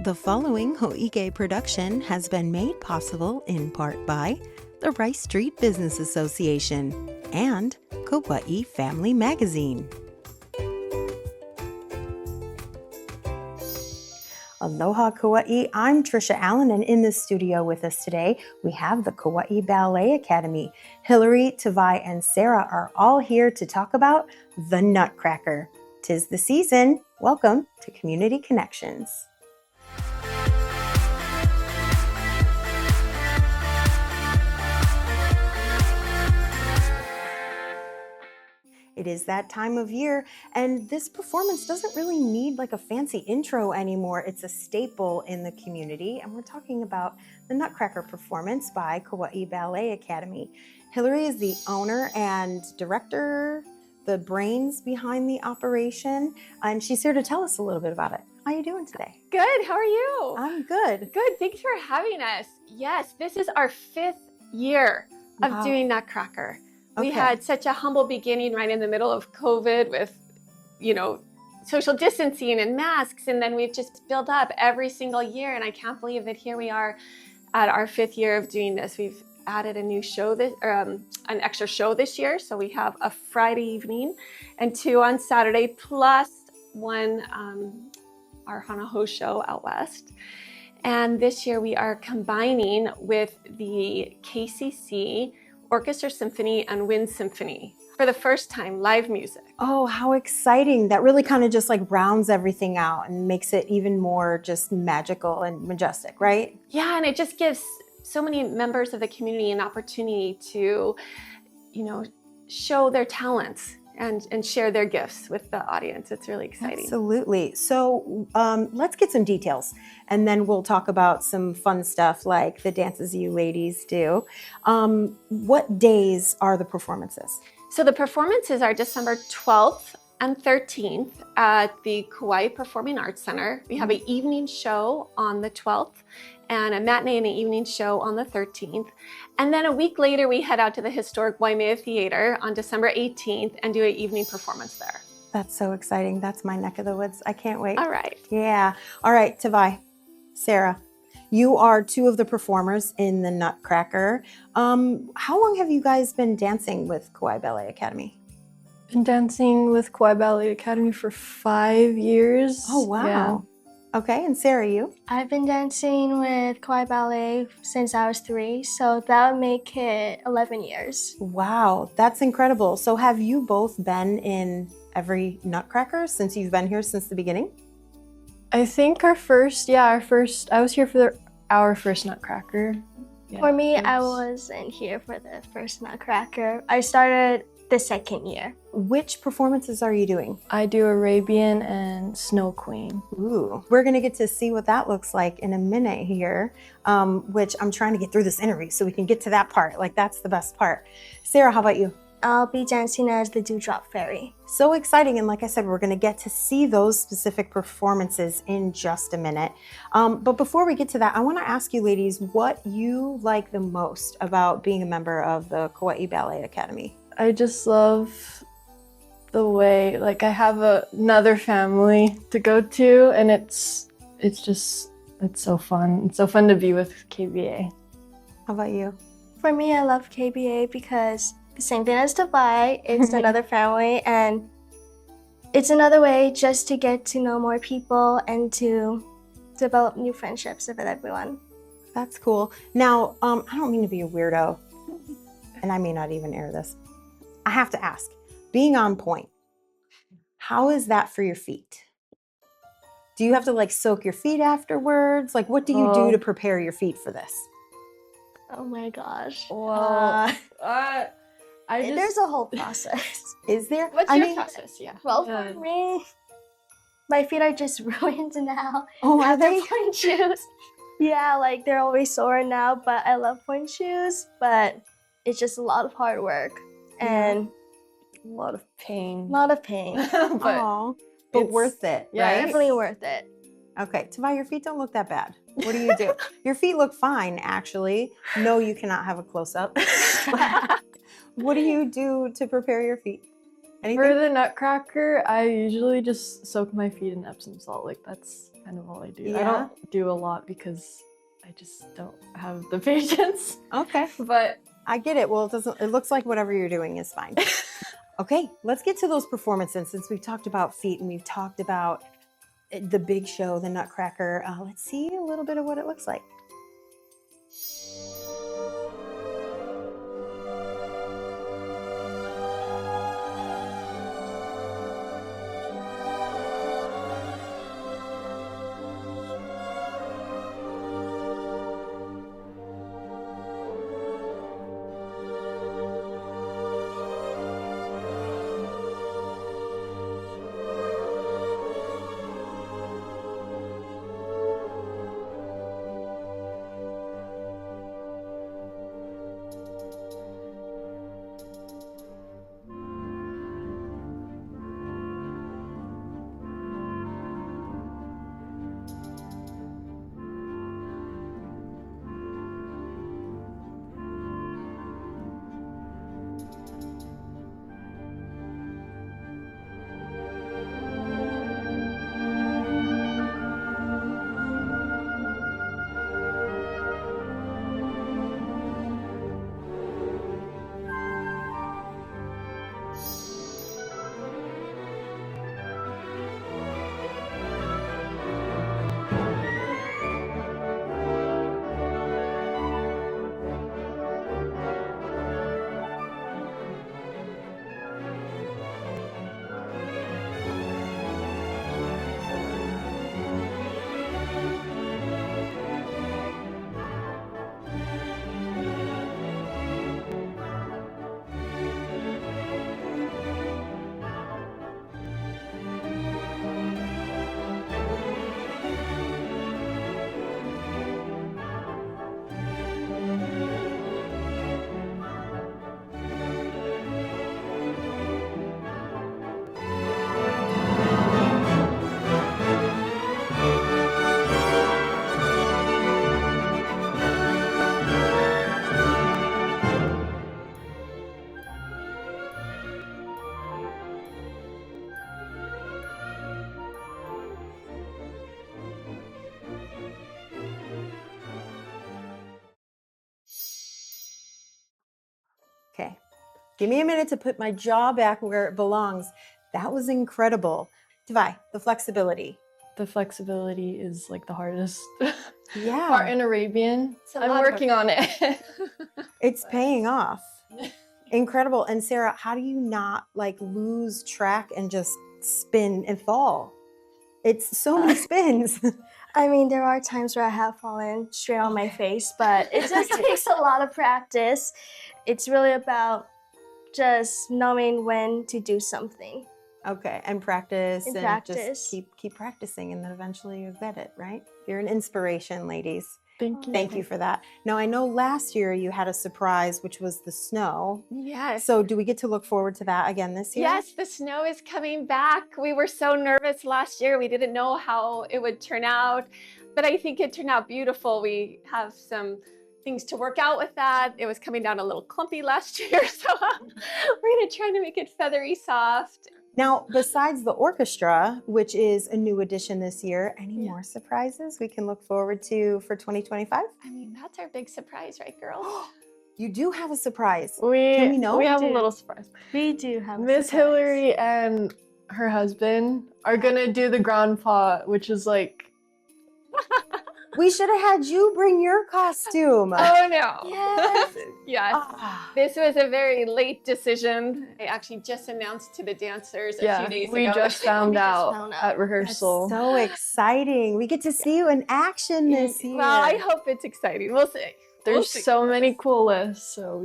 The following Hōʻike production has been made possible in part by the Rice Street Business Association and Kauaʻi Family Magazine. Aloha Kauaʻi, I'm Trisha Allen, and in the studio with us today, we have the Kauaʻi Ballet Academy. Hillary, Tavai, and Sarah are all here to talk about the Nutcracker. 'Tis the season. Welcome to Community Connections. It is that time of year, and this performance doesn't really need like a fancy intro anymore. It's a staple in the community, and we're talking about the Nutcracker performance by Kauaʻi Ballet Academy. Hillary is the owner and director, the brains behind the operation, and she's here to tell us a little bit about it. How are you doing today? Good, how are you? I'm good. Good, thanks for having us. Yes, this is our 5th year of doing Nutcracker. We had such a humble beginning right in the middle of COVID with, social distancing and masks. And then we've just built up every single year. And I can't believe that here we are at our 5th year of doing this. We've added a new show, an extra show this year. So we have a Friday evening and 2 on Saturday, plus one, our Hanahou show out west. And this year we are combining with the KCC Orchestra, Symphony, and Wind Symphony for the first time, live music. Oh, how exciting. That really kind of just like rounds everything out and makes it even more just magical and majestic, right? Yeah, and it just gives so many members of the community an opportunity to, show their talents and share their gifts with the audience. It's really exciting. Absolutely. So let's get some details, and then we'll talk about some fun stuff like the dances you ladies do. What days are the performances? So the performances are December 12th and 13th at the Kauaʻi Performing Arts Center. We have an evening show on the 12th and a matinee and an evening show on the 13th. And then a week later, we head out to the historic Waimea Theater on December 18th and do an evening performance there. That's so exciting. That's my neck of the woods. I can't wait. All right. Yeah. All right, Tavai, Sarah, you are 2 of the performers in the Nutcracker. How long have you guys been dancing with Kauaʻi Ballet Academy? Been dancing with Kauaʻi Ballet Academy for 5 years. Oh, wow. Yeah. Okay, and Sarah, you? I've been dancing with Kauaʻi Ballet since I was 3, so that would make it 11 years. Wow, that's incredible. So have you both been in every Nutcracker since you've been here since the beginning? I think I was here for our first Nutcracker. Yeah, For me, I wasn't here for the first Nutcracker. I started the 2nd year. Which performances are you doing? I do Arabian and Snow Queen. Ooh, we're gonna get to see what that looks like in a minute here, which I'm trying to get through this interview so we can get to that part. Like, that's the best part. Sarah, how about you? I'll be dancing as the Dewdrop Fairy. So exciting, and like I said, we're gonna get to see those specific performances in just a minute. But before we get to that, I wanna ask you ladies what you like the most about being a member of the Kauaʻi Ballet Academy. I just love the way, I have another family to go to, and it's so fun. It's so fun to be with KBA. How about you? For me, I love KBA because the same thing as Dubai, it's another family, and it's another way just to get to know more people and to develop new friendships with everyone. That's cool. Now, I don't mean to be a weirdo, and I may not even air this. I have to ask, being on point, how is that for your feet? Do you have to soak your feet afterwards? What do you do to prepare your feet for this? Oh my gosh. Well, There's a whole process. Is there? What's your process? Yeah. Well, for me, my feet are just ruined now. Oh, are they? Point shoes. Yeah, they're always sore now, but I love point shoes, but it's just a lot of hard work and a lot of pain. But worth it, yeah, right? Definitely worth it. Okay, Tavai, your feet don't look that bad. What do you do? Your feet look fine, actually. No, you cannot have a close-up. What do you do to prepare your feet? Anything? For the Nutcracker, I usually just soak my feet in Epsom salt. Like that's kind of all I do. I Yeah. don't do a lot because I just don't have the patience. Okay. But I get it. Well, it looks like whatever you're doing is fine. Okay, let's get to those performances since we've talked about feet and we've talked about the big show, the Nutcracker. Let's see a little bit of what it looks like. Okay, give me a minute to put my jaw back where it belongs. That was incredible. Divai, the flexibility. the flexibility is like the hardest Yeah. part in Arabian. It's a I'm lot of working on it. It's paying off. Incredible. And Sarah, how do you not like lose track and just spin and fall? It's so many spins. I mean, there are times where I have fallen straight on my face, but it just takes a lot of practice. It's really about just knowing when to do something. Okay, and practice And and practice. just keep practicing, and then eventually you get it, right? You're an inspiration, ladies. Thank you. Thank you for that. Now, I know last year you had a surprise, which was the snow. Yes. So do we get to look forward to that again this year? Yes, the snow is coming back. We were so nervous last year. We didn't know how it would turn out, but I think it turned out beautiful. We have some things to work out with that. It was coming down a little clumpy last year, so we're gonna try to make it feathery soft. Now, besides the orchestra, which is a new addition this year, any more surprises we can look forward to for 2025? I mean, that's our big surprise, right, girls? You do have a surprise. We Can we know? we have We a do. little surprise. We do have a Miss surprise. Hillary and her husband are gonna do the ground paw, which is like We should have had you bring your costume. Oh no. Yes. Yes. Ah. This was a very late decision. I actually just announced to the dancers a few days we ago. just found We just out found out. at That's rehearsal. so exciting. We get to see you in action this year. Well, I hope it's exciting. We'll see. We'll There's see. so many cool lists, so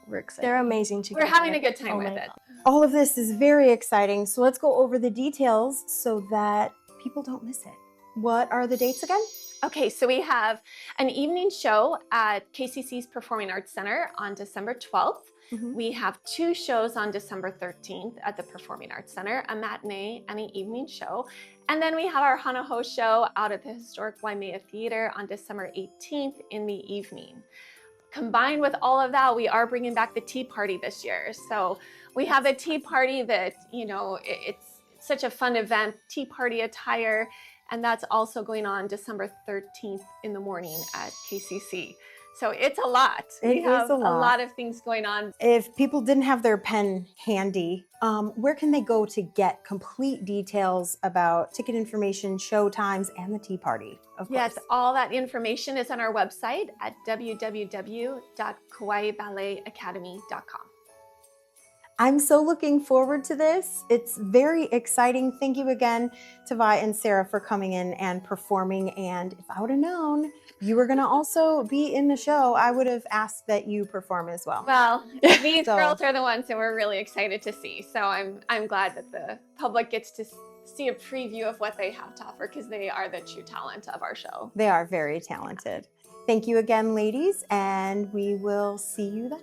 we're excited. They're amazing together. We're having a good time Oh with my it. God. All of this is very exciting. So let's go over the details so that people don't miss it. What are the dates again? Okay, so we have an evening show at KCC's Performing Arts Center on December 12th. Mhm. We have 2 shows on December 13th at the Performing Arts Center, a matinee and an evening show. And then we have our Hanahou show out at the historic Waimea Theater on December 18th in the evening. combined with all of that, we are bringing back the tea party this year. So we have a tea party that, you know, it's such a fun event, tea party attire. And that's also going on December 13th in the morning at KCC. So it's a lot. We have a lot of things going on. If people didn't have their pen handy, where can they go to get complete details about ticket information, show times, and the tea party? Of course. Yes, all that information is on our website at www.kauaiballetacademy.com. I'm so looking forward to this. It's very exciting. Thank you again to Vi and Sarah for coming in and performing. And if I would have known you were going to also be in the show, I would have asked that you perform as well. Well, these girls are the ones that we're really excited to see. So I'm glad that the public gets to see a preview of what they have to offer, because they are the true talent of our show. They are very talented. Thank you again, ladies, and we will see you then.